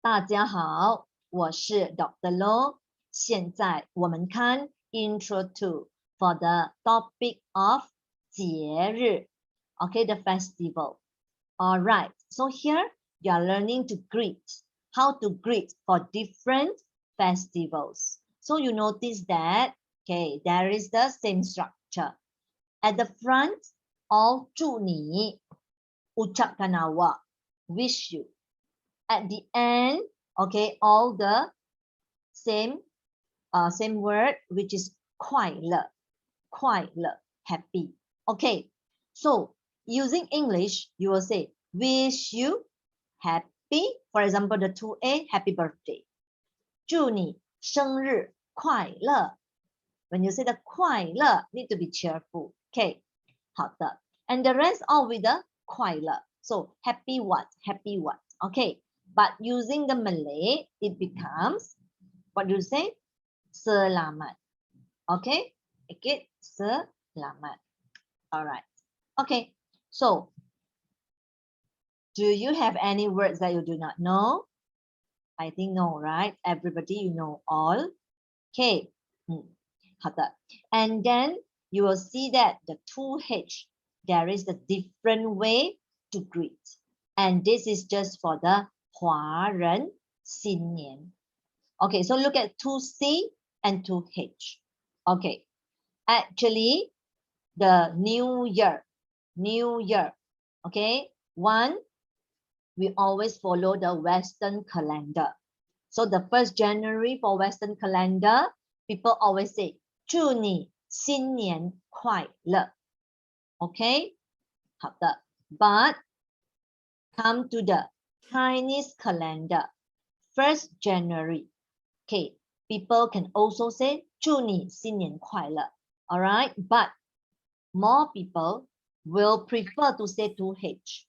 大家好，我是 Dr. Loon。现在我们看 Intro to for the topic of 节日 okay, the festival. All right, so here you are learning to greet, how to greet for different festivals. So you notice that, okay, there is the same structure. At the front, all 祝你 ucapkan awak, wish you. At the end, okay, all the same word, which is Kuaile, happy. Okay, so using English, you will say wish you happy. For example, the 2A, happy birthday. 祝你生日快乐. When you say the 快乐, need to be cheerful. Okay, 好的. And the rest all with the 快乐. So happy what? Happy what? Okay. But using the Malay, it becomes, what do you say? Selamat. Okay? Okay, selamat. All right. Okay, so do you have any words that you do not know? I think no, right? Everybody, you know all. Okay. And then you will see that the 2H, there is a different way to greet. And this is just for the 华人新年. Okay, so look at 2C and 2H. Okay, actually, the new year. Okay, one, we always follow the Western calendar. So the 1st January for Western calendar, people always say 祝你新年快乐. Okay, 好的. But come to the Chinese calendar, 1st January. Okay, people can also say 祝你新年快乐. All right, but more people will prefer to say 2H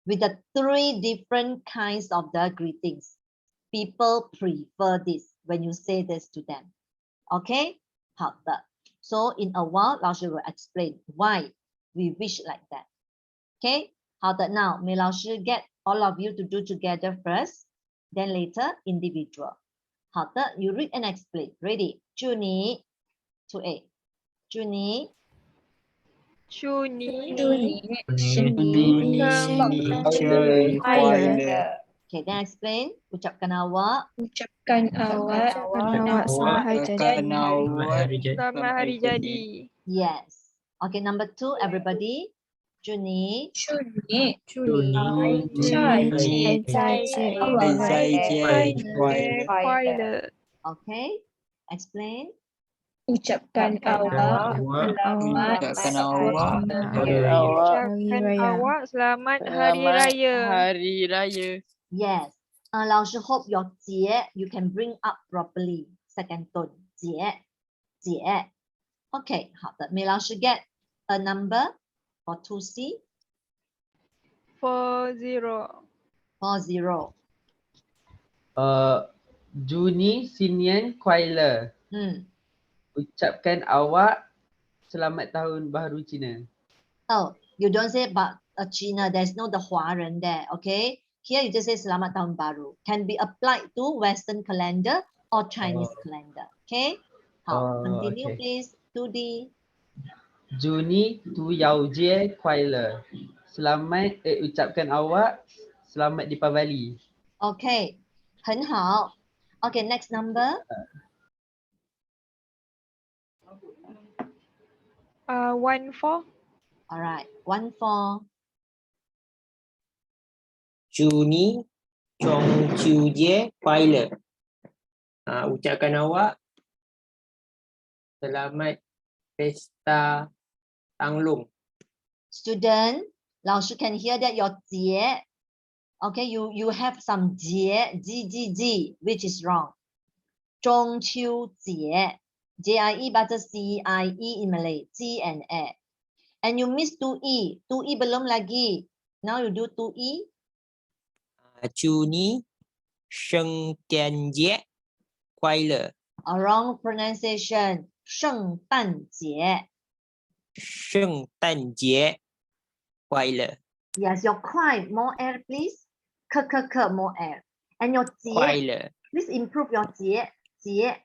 with the 3 different kinds of the greetings. People prefer this when you say this to them. Okay, 好的. So in a while, 老师 will explain why we wish like that. Okay, 好的. Now, may 老师 get all of you to do together first, then later individual. 好的, you read and explain. Ready? 祝你 2A. 祝你祝你生日快乐 Okay, then explain. Ucapkan awak. Ucapkan awak selamat hari jadi. Yes. Okay, number 2, everybody. 祝你快乐 Okay, explain. Ucapkan awak selamat hari raya. Yes. 老师 hope your 节 you can bring up properly. Second tone. 节 Okay, 好的. May 老师 get a number for 2C? 40. 40. Juni Sinian Kuaile. Ucapkan awak selamat tahun baru Cina. Oh, you don't say about China. There's no the 华人 there. Okay. Here you just say Selamat Tahun Baru. Can be applied to Western calendar or Chinese calendar. Okay. 好, continue okay. please. 2D. Juni Tu Yao Jie Kuaile. Ucapkan awak selamat Deepavali. Okay. 很好. Okay, next number. 14. All right. 14. 祝你中秋节快乐. Ucapkan awak selamat pesta Tanglung. Student, 老师 can hear that your 节. Okay, you have some 节, G, which is wrong. 中秋节. J-I-E but C-I-E in Malay. G and A. And you miss 2E. 2E belum lagi. Now you do 2E. 祝你圣诞节快乐. A wrong pronunciation. 圣诞节. 圣诞节快乐. Yes, your 快 more air please. K, more air. And your 节 Kuaile. please improve your 节 节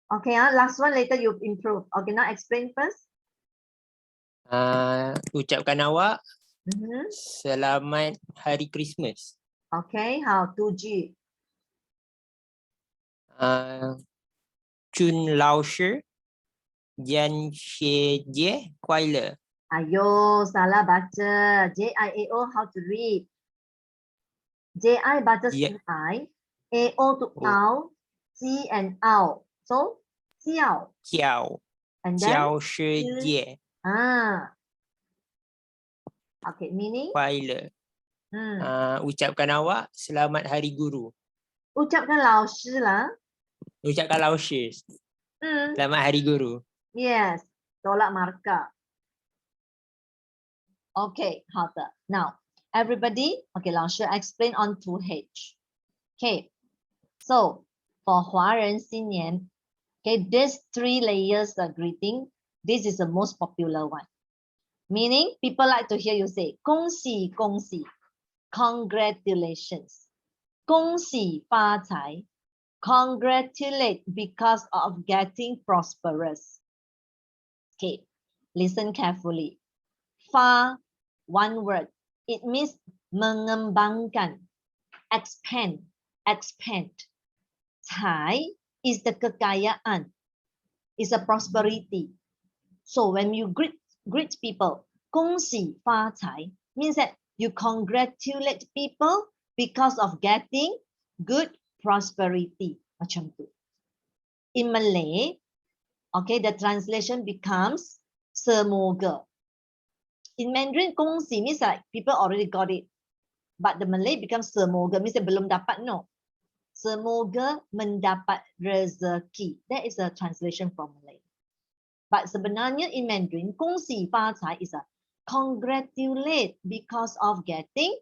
okay last one later you improve. Okay, now explain first. Ucapkan awak Mhm. selamat hari Christmas. Okay, how 2G. Chun lao shi Jieri Kuaile. Ayo, salah baca. JIAO, how to read? JI baca Yeah. I, AO to Oh. ow, G and ow. So, xiao. Jiao. And then, Jiao shi Jie ah. Okay, meaning? Kuaile. Hmm. Ucapkan awak selamat hari guru. Ucapkan 老师 lah. Ucapkan lao shi Hmm. selamat hari guru. Yes, tolak markah. Okay, 好的. Now, everybody, okay, 老师 explain on 2H. Okay, so for 华人新年, okay, these 3 layers of greeting, this is the most popular one. Meaning, people like to hear you say, 恭喜恭喜, congratulations. 恭喜发财, congratulate because of getting prosperous. Okay, listen carefully. Fa, one word, it means mengembangkan, expand, expand. Cai is the kekayaan, is a prosperity. So when you greet people, 恭喜发财 means that you congratulate people because of getting good prosperity. Macam tu. In Malay, okay, the translation becomes semoga. In Mandarin, 恭喜 means like people already got it. But the Malay becomes semoga, means that belum dapat, no. Semoga mendapat rezeki. That is a translation from Malay. But sebenarnya in Mandarin, 恭喜发财 is a congratulate because of getting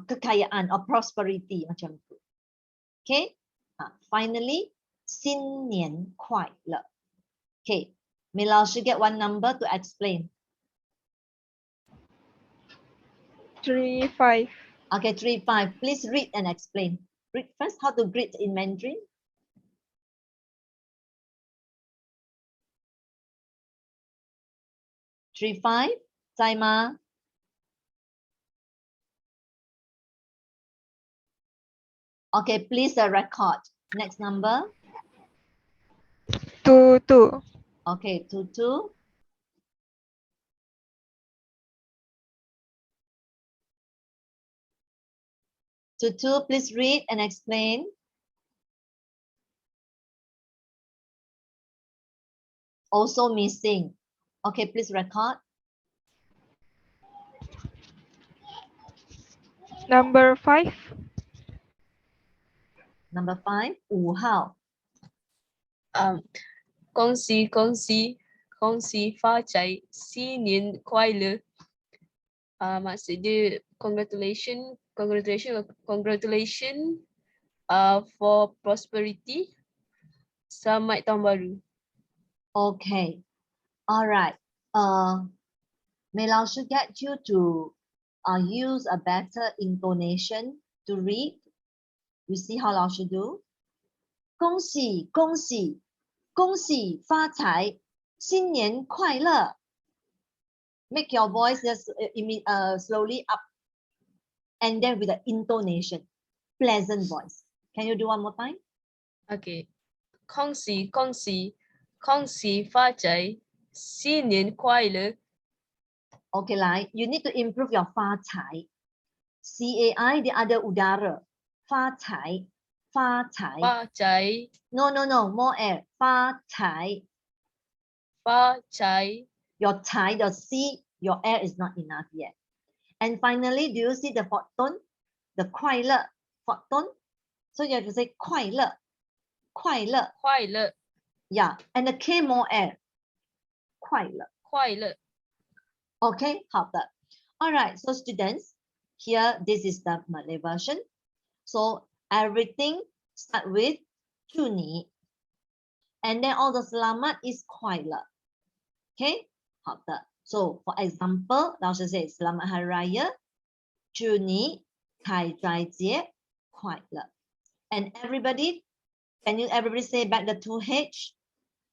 kekayaan or prosperity macam tu. Okay. Finally, 新年快乐. Okay. May 老师 get one number to explain. 35. Okay, 35. Please read and explain. Read first how to greet in Mandarin. Three five, 在吗? Okay, please record. Next number. 22. Okay, 22. Please read and explain. Also missing. Okay, please record. Number 5. Number 5, 5号. 恭喜恭喜恭喜发财，新年快乐. Maksud dia congratulations for prosperity. Selamat tahun baru. Okay. All right. May 老师 get you to use a better intonation to read. You see how 老师 do? 恭喜恭喜恭喜发财，新年快乐. Make your voice just slowly up, and then with the intonation, pleasant voice. Can you do one more time? Okay. 恭喜恭喜恭喜发财，新年快乐. Okay, like you need to improve your 发财. CAI the other udara. 发财发财. 发财 No, more air. 发财. 发财 Your 财, the C, your air is not enough yet. And finally, do you see the fourth tone? The 快乐 fourth tone. So you have to say 快乐快乐. 快乐 Yeah, and the K more air. 快乐. 快乐. Okay, 好的. All right, so students, here this is the Malay version. So everything start with 祝你, and then all the selamat is 快乐. Okay, 好的. So for example, 老师 say selamat hari raya. 祝你开斋节快乐。And everybody, can you everybody say back the 2H?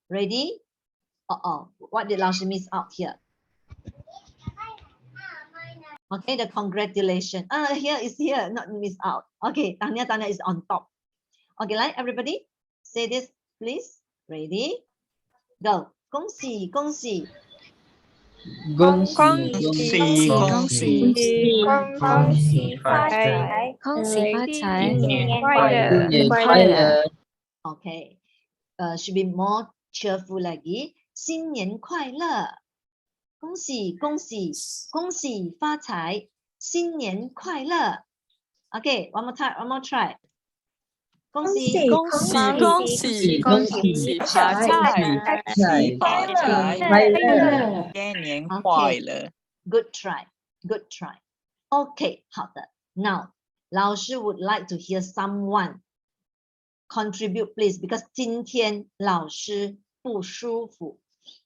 Ready? What did 老师 miss out here? Okay, the congratulations. Here is here, not miss out. Okay, Tanya is on top. Okay, like everybody, say this, please. Ready? Go. 恭喜恭喜。恭喜恭喜恭喜恭喜发财，恭喜发财，新年快新乐。年快乐。 Okay. Should be more cheerful lagi. 新年快乐。恭喜恭喜恭喜发财，新年快乐。Okay, one more time, one more try. 恭喜恭喜恭喜恭喜发财，快乐。新年 Okay. 快乐。 Good try, good try. Okay, 好的。Now, 老师 would like to hear someone contribute, please, because 今天老师不舒服。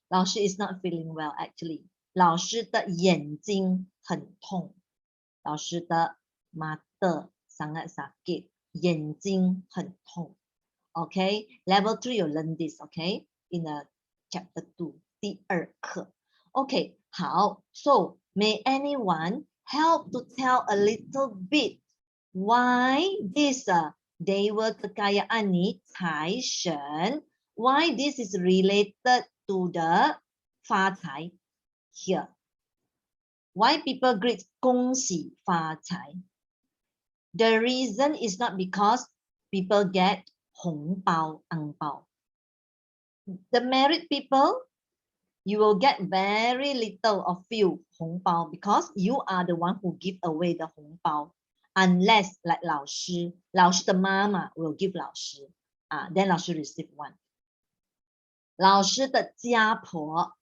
老师 is not feeling well actually. 老师的眼睛很痛。老师的 mata sangat sakit. 眼睛很痛。Okay, level 3 you learn this, okay, in the chapter 2, 第二课。Okay, 好。So, may anyone help to tell a little bit why this Dewa Kekayaan ni Cai Shen, why this is related to the Fa Cai here? Why people greet 恭喜发财? The reason is not because people get 红包, ang bao. The married people, you will get very little of few 红包 because you are the one who give away the 红包. Unless like 老师的妈妈 will give 老师, then 老师 receive one. 老师的家婆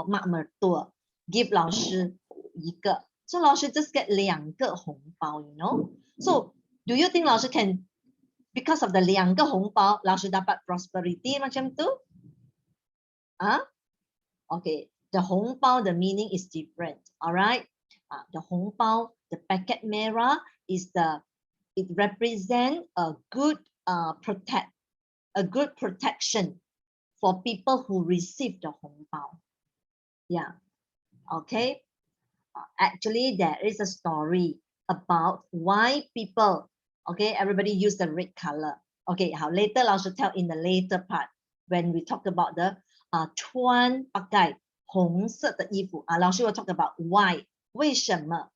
mak mertua give 老师一个. So 老师 just get 两个红包, you know. So do you think 老师 can, because of the 两个红包, 老师 dapat prosperity macam tu? Okay, the 红包 the meaning is different, alright? The 红包, the packet merah is it represent a good protection for people who receive the 红包. Yeah, okay. Actually, there is a story about why people, okay, everybody use the red color. Okay, how later 老师 tell in the later part when we talk about the 穿 pakai 红色的衣服老师 will talk about why 为什么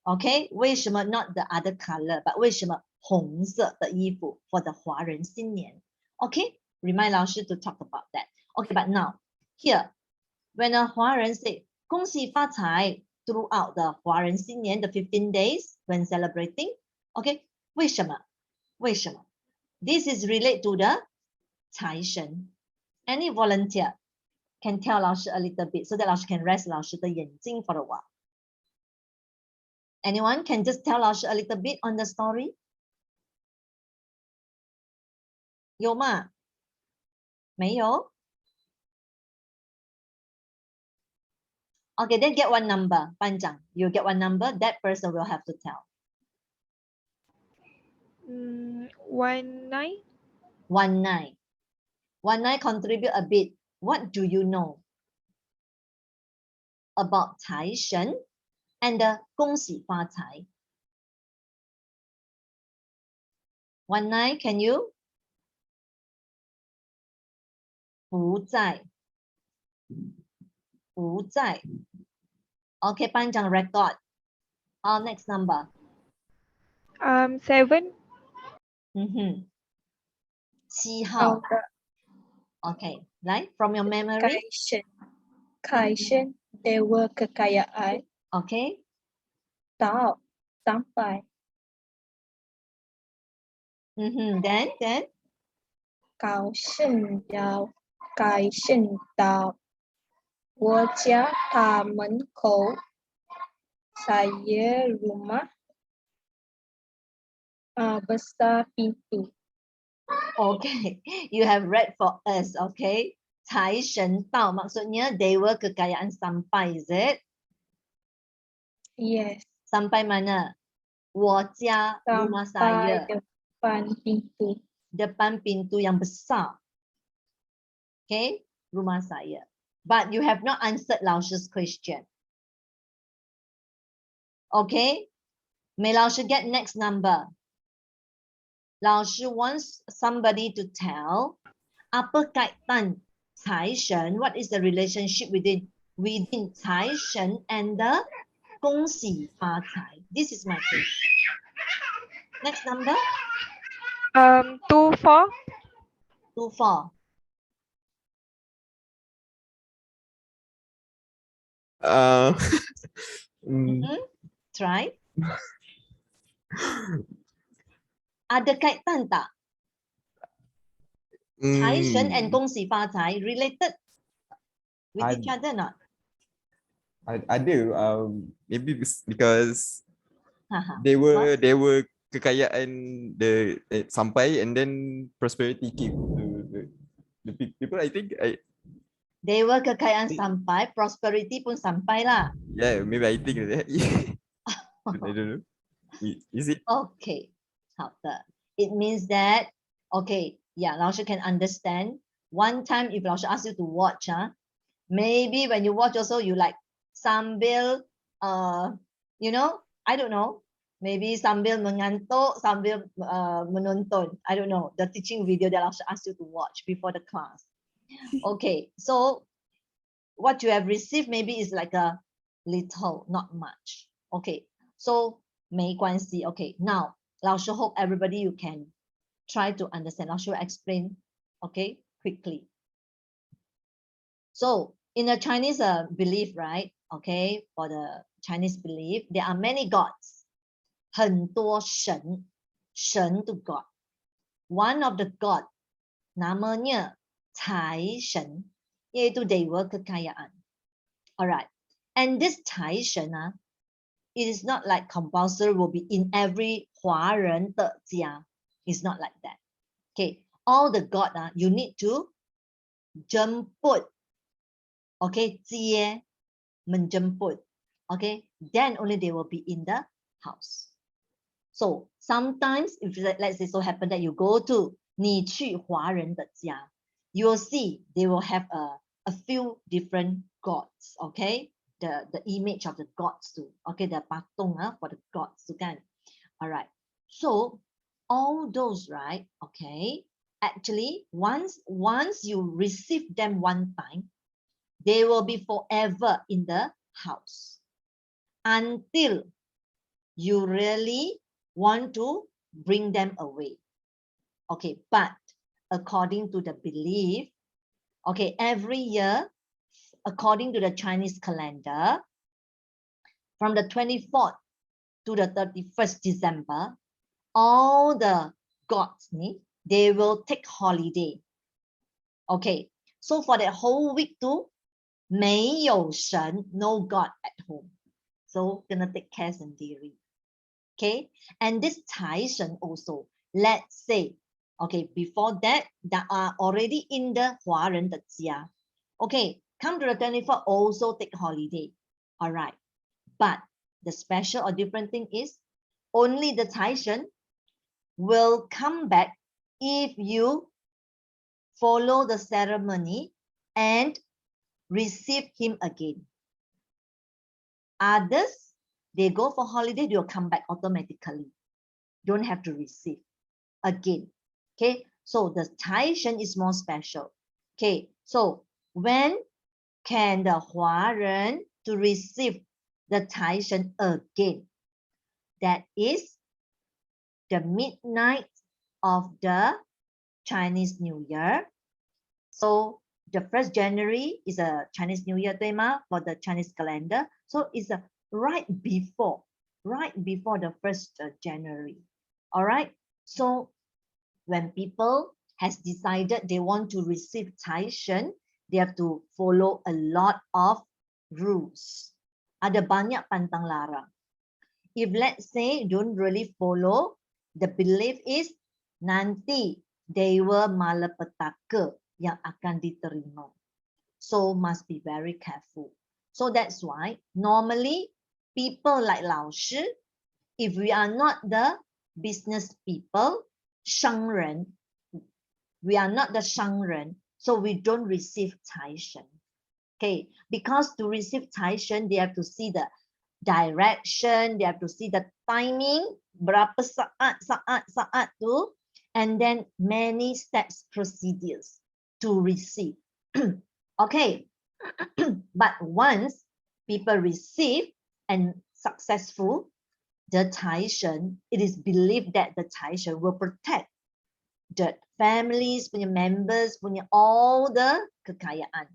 okay 为什么 not the other color but 为什么红色的衣服 for the 华人新年 okay remind 老师 to talk about that okay but now here when a 华人 say 恭喜发财 throughout the 华人新年 the 15 days when celebrating okay 为什么 this is related to the 财神 any volunteer can tell 老师 a little bit so that 老师 can rest 老师的眼睛 for a while. Anyone can just tell 老师 a little bit on the story? 有吗？没有？ Okay, then get one number. 班长 you get one number, that person will have to tell. 19. 19 contribute a bit. What do you know about 财神 and the 恭喜发财? 19 can you? 不在 Okay, 班长 record. Next number. 7. 7号 Okay, right? From your memory. Cai Shen Dewa Kekayaan Okay. Tao sampai Then 高盛要改圣到我家大门口saya rumah besar pintu. okay, you have read for us, okay? 财神到 maksudnya Dewa Kekayaan sampai, is it? Yes. Sampai mana? 我家 rumah saya. Sampai depan pintu. Depan pintu yang besar. Okay, rumah saya. But you have not answered Lao's question. Okay, may Lao Shi get next number? Lao Shi wants somebody to tell apa kaitan Cai Shen, what is the relationship within Cai Shen and the Gong Xi Fa Cai? This is my question. Next number? 24. 24. Try. Ada kaitan tak? Cai Shen and Gong Xi Fa Cai related with each other not? I do. Maybe because Haha. they were kekayaan the sampai and then prosperity came to the people. I think They were kekayaan sampai, prosperity pun sampai lah. yeah, maybe I think that. I don't know. Is it? Okay. 好的. It means that, okay, yeah, 老师 can understand. One time if 老师 ask you to watch, maybe when you watch also you like sambil, you know, I don't know, maybe sambil mengantuk, sambil menonton. I don't know, the teaching video that 老师 asked you to watch before the class. Okay, so what you have received maybe is like a little, not much. Okay, so 没关系. Okay, now 老师 hope everybody you can try to understand. 老师 will explain, okay, quickly. So in the Chinese belief, right? Okay, for the Chinese belief, there are many gods. 很多神 to God. One of the god namanya Cai Shen, yaitu dewa kekayaan. Alright, and this Cai Shen, it is not like compulsory will be in every 华人的家. It's not like that. Okay, all the god, you need to jemput. Okay, 接 menjemput. Okay, then only they will be in the house. So sometimes if let's say so happen that you go to 你去华人的家, you will see they will have a few different gods. Okay, the image of the gods too. Okay, the patung for the gods too kan. All right, so all those, right? Okay, actually once you receive them one time, they will be forever in the house until you really want to bring them away. Okay, but according to the belief, okay, every year, according to the Chinese calendar, from the 24th to the 31st December, all the gods, they will take holiday. Okay, so for the whole week too, 没有神, no god at home. So gonna take care and Jieri. Okay, and this Cai Shen also, let's say, okay, before that, that are already in the 华人的家. Okay, come to the 24th, also take holiday. All right, but the special or different thing is only the Cai Shen will come back if you follow the ceremony and receive him again. Others, they go for holiday, they will come back automatically. Don't have to receive again. Okay, so the Cai Shen is more special. Okay, so when can the 华人 to receive the Cai Shen again? That is the midnight of the Chinese New Year. So the 1st January is a Chinese New Year, 对吗? For the Chinese calendar. So it's right before the 1st January. All right. So when people has decided they want to receive Cai Shen, they have to follow a lot of rules. Ada banyak pantang larang. If let's say don't really follow, the belief is nanti dewa malapetaka yang akan diterima. So must be very careful. So that's why normally people like 老师, if we are not the business people, 商人, we are not the 商人, so we don't receive 财神. Okay, because to receive 财神, they have to see the direction, they have to see the timing, berapa saat tu, and then many steps, procedures to receive. Okay, but once people receive and successful, the 财神, it is believed that the 财神 will protect the families, punya members, punya all the kekayaan,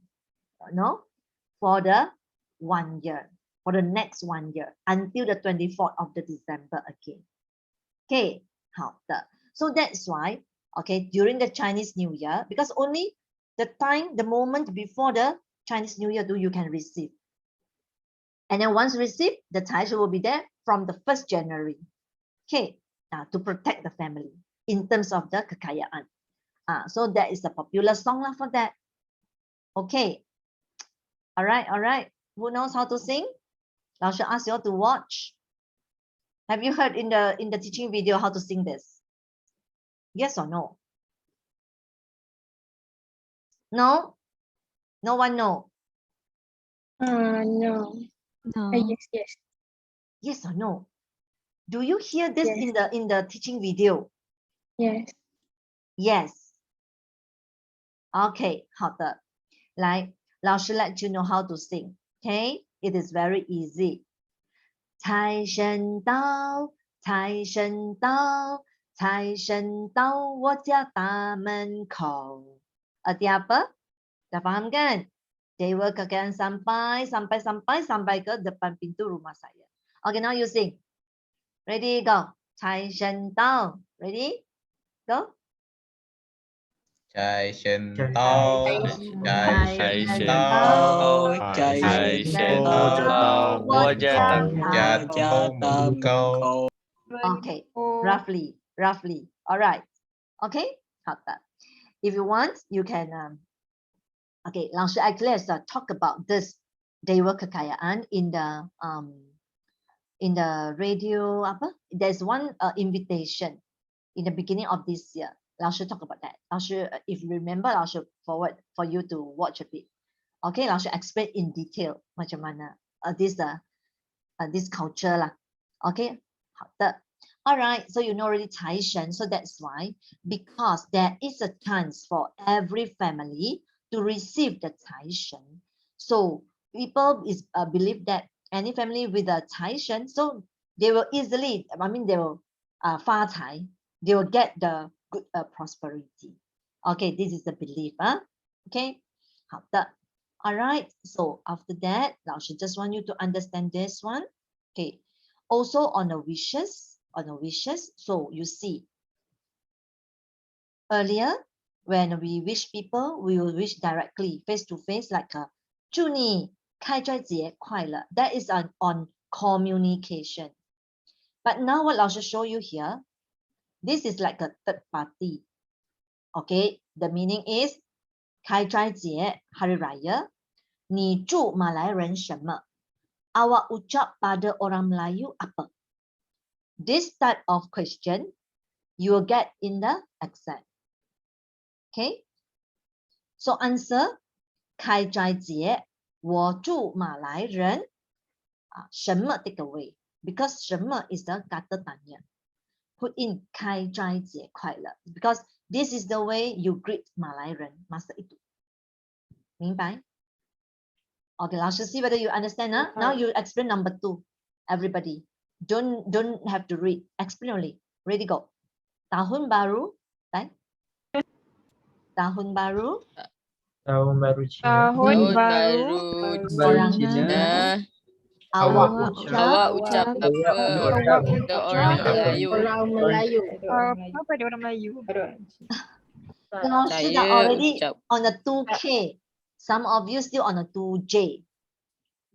for the 1 year, for the next 1 year, until the 24th of the December again. Okay, 好的. So that's why, okay, during the Chinese New Year, because only the time, the moment before the Chinese New Year do you can receive. And then once received, the 财神 will be there from the 1st January. Okay, to protect the family in terms of the kekayaan. So that is a popular song for that. Okay. All right. Who knows how to sing? I should ask you all to watch. Have you heard in the teaching video how to sing this? Yes or no? No? No one know? No. Yes. Yes or no? Do you hear this in the teaching video? Yes. Yes. Okay, 好的. 来，老师 let you know how to sing. Okay, it is very easy. 财神到，财神到，财神到我家大门口. Arti apa? Dah faham kan? Dewa kekayaan sampai ke depan pintu rumah saya. Okay, now you sing. Ready, go. 财神到. Ready? Go. 财神到，财神到，财神到，我家到门口。 Okay, roughly. All right. Okay, 好的. If you want, you can. Okay, 老师 actually has talk about this Dewa Kekayaan in the radio. Apa? There's one invitation in the beginning of this year. 老师 talk about that. 老师 if you remember, 老师 forward for you to watch a bit. Okay, 老师 explain in detail macam mana this culture lah. Okay, 好的. All right, so you know already 财神, so that's why, because there is a chance for every family to receive the 财神. So people believe that any family with a 财神, so they will easily, they will 发财, they will get the good prosperity. Okay, this is the belief. Okay, 好的. All right, so after that, 老师 just want you to understand this one. Okay, also on the wishes. So you see, earlier when we wish people, we will wish directly, face to face, like 祝你开斋节快乐. That is on communication. But now what 老师 show you here, this is like a third party. Okay, the meaning is 开斋节 hari raya, 你祝马来人什么? Awak ucap pada orang Melayu apa? This type of question you will get in the exam. Okay, so answer 开斋节我祝马来人什么 take away, because 什么 is the kata tanya. Put in 开斋节快乐, because this is the way you greet 马来人 masa itu. 明白? Okay, 老师 see whether you understand. Now you explain number 2. Everybody. Don't have to read. Explain only. Ready, go. Tahun baru. Right? Tahun baru. Tahun baru Cina. Tahun baru. Orang Cina. Cina. Awak ucap Untuk orang Melayu. Apa dia orang Melayu?老师 dah already on the 2K. Some of you still on the 2J.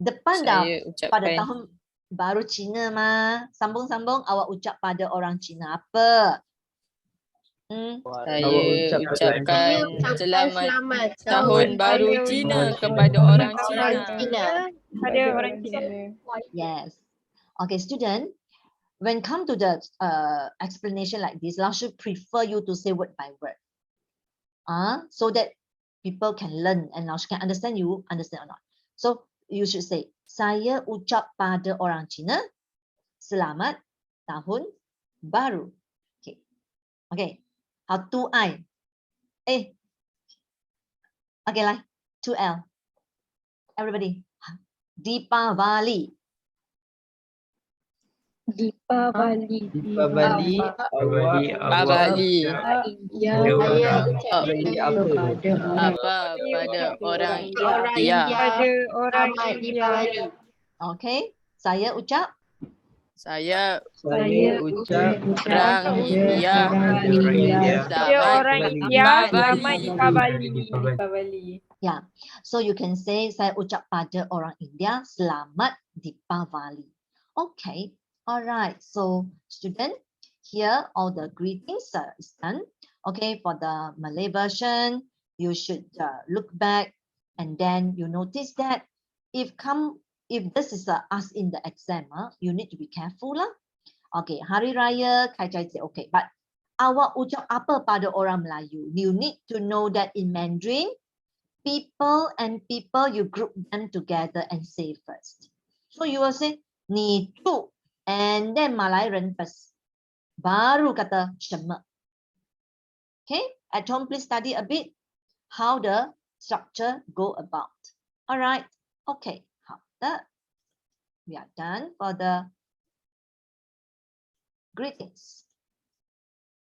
Depan dah pada tahun baru Cina mah. Sambung-sambung, awak ucap pada orang Cina apa? Saya ucapkan selamat tahun baru Cina kepada orang Cina. Pada orang Cina. Yes. Okay, student, when come to the explanation like this, I should prefer you to say word by word. So that people can learn and can understand you, understand or not. So you should say, saya ucap pada orang Cina, selamat tahun baru. Okay. Okay. How to I? Okay, like 2L. Everybody. Deepavali. Dipavali. Dipavali India. pada orang India. Pada orang India. Okay. Saya ucap. Saya ucap orang India. Dia orang India. Selamat Dipavali. Yeah. So you can say saya ucap pada orang India selamat Deepavali. Okay. All right. So student, here all the greetings is done. Okay. For the Malay version, you should look back and then you notice that if this is asked in the exam, you need to be careful lah. Okay. Hari Raya Kaizhaijie. Okay. But awak ucap apa pada orang Melayu? You need to know that in Mandarin, people and people, you group them together and say first. So you will say, 你住 and then Malay 人 first. Baru kata 什么. Okay, at home please study a bit how the structure go about. All right, okay. 好的. We are done for the greetings.